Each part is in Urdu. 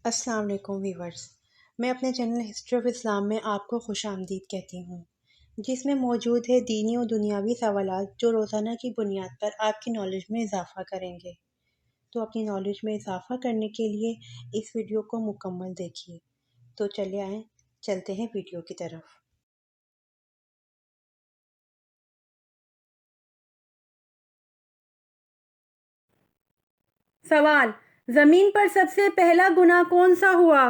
السلام علیکم ویورز، میں اپنے چینل ہسٹری آف اسلام میں آپ کو خوش آمدید کہتی ہوں، جس میں موجود ہے دینی و دنیاوی سوالات جو روزانہ کی بنیاد پر آپ کی نالج میں اضافہ کریں گے۔ تو اپنی نالج میں اضافہ کرنے کے لیے اس ویڈیو کو مکمل دیکھیے۔ تو چلے آئیں، چلتے ہیں ویڈیو کی طرف۔ سوال: زمین پر سب سے پہلا گناہ کون سا ہوا؟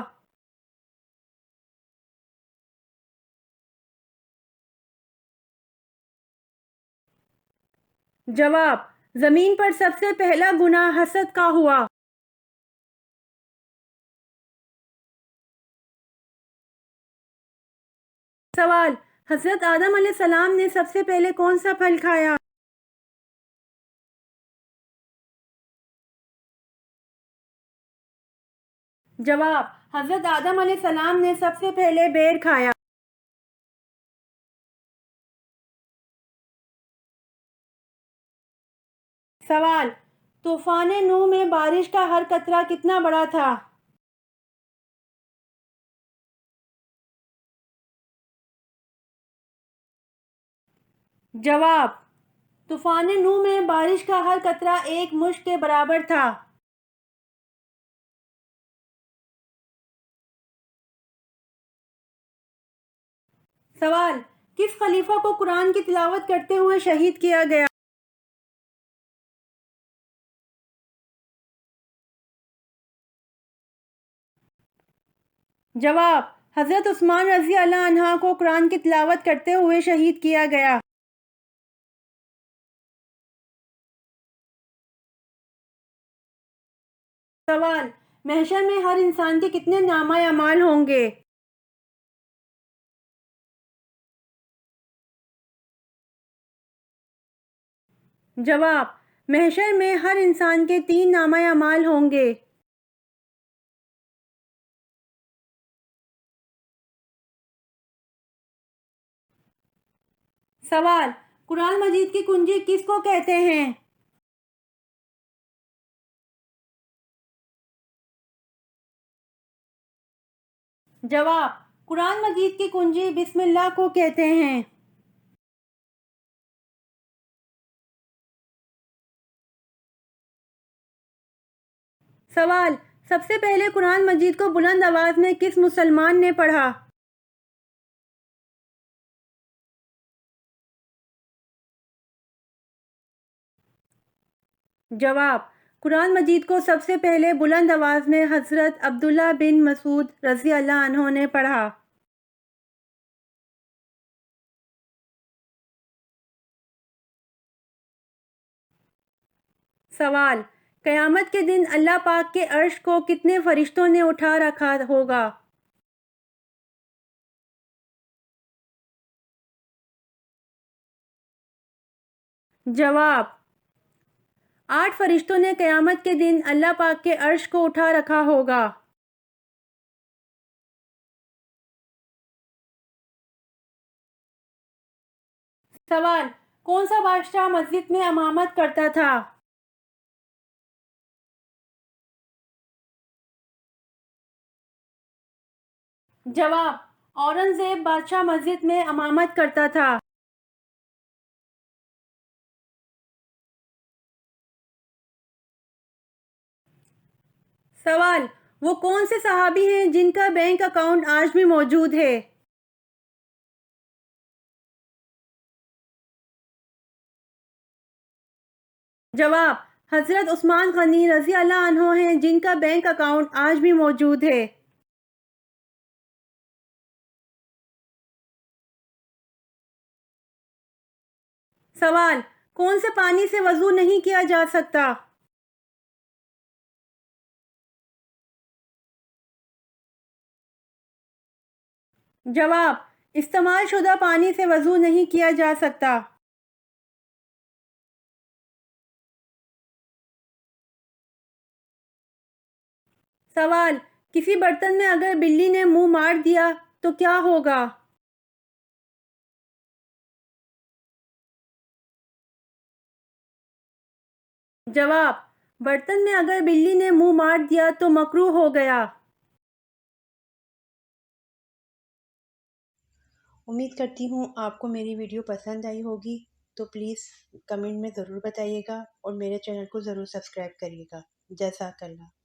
جواب: زمین پر سب سے پہلا گناہ حسد کا ہوا۔ سوال: حضرت آدم علیہ السلام نے سب سے پہلے کون سا پھل کھایا؟ جواب: حضرت آدم علیہ السلام نے سب سے پہلے بیر کھایا۔ سوال: طوفان نوح میں بارش کا ہر قطرہ کتنا بڑا تھا؟ جواب: طوفان نوح میں بارش کا ہر قطرہ ایک مشت کے برابر تھا۔ سوال: کس خلیفہ کو قرآن کی تلاوت کرتے ہوئے شہید کیا گیا؟ جواب: حضرت عثمان رضی اللہ عنہ کو قرآن کی تلاوت کرتے ہوئے شہید کیا گیا۔ سوال: محشر میں ہر انسان کے کتنے نامہ اعمال ہوں گے؟ جواب: محشر میں ہر انسان کے 3 نامہ اعمال ہوں گے۔ سوال: قرآن مجید کی کنجی کس کو کہتے ہیں؟ جواب: قرآن مجید کی کنجی بسم اللہ کو کہتے ہیں۔ سوال: سب سے پہلے قرآن مجید کو بلند آواز میں کس مسلمان نے پڑھا؟ جواب: قرآن مجید کو سب سے پہلے بلند آواز میں حضرت عبداللہ بن مسعود رضی اللہ عنہ نے پڑھا۔ سوال: قیامت کے دن اللہ پاک کے عرش کو کتنے فرشتوں نے اٹھا رکھا ہوگا؟ جواب: 8 فرشتوں نے قیامت کے دن اللہ پاک کے عرش کو اٹھا رکھا ہوگا۔ سوال: کون سا بادشاہ مسجد میں امامت کرتا تھا؟ جواب: اورنگزیب بادشاہ مسجد میں امامت کرتا تھا۔ سوال: وہ کون سے صحابی ہیں جن کا بینک اکاؤنٹ آج بھی موجود ہے؟ جواب: حضرت عثمان غنی رضی اللہ عنہ ہیں جن کا بینک اکاؤنٹ آج بھی موجود ہے۔ سوال: کون سے پانی سے وضو نہیں کیا جا سکتا؟ جواب: استعمال شدہ پانی سے وضو نہیں کیا جا سکتا۔ سوال: کسی برتن میں اگر بلی نے منہ مار دیا تو کیا ہوگا؟ جواب: برتن میں اگر بلی نے منہ مار دیا تو مکروہ ہو گیا۔ امید کرتی ہوں آپ کو میری ویڈیو پسند آئی ہوگی، تو پلیز کمنٹ میں ضرور بتائیے گا اور میرے چینل کو ضرور سبسکرائب کریے گا۔ جزاک اللہ۔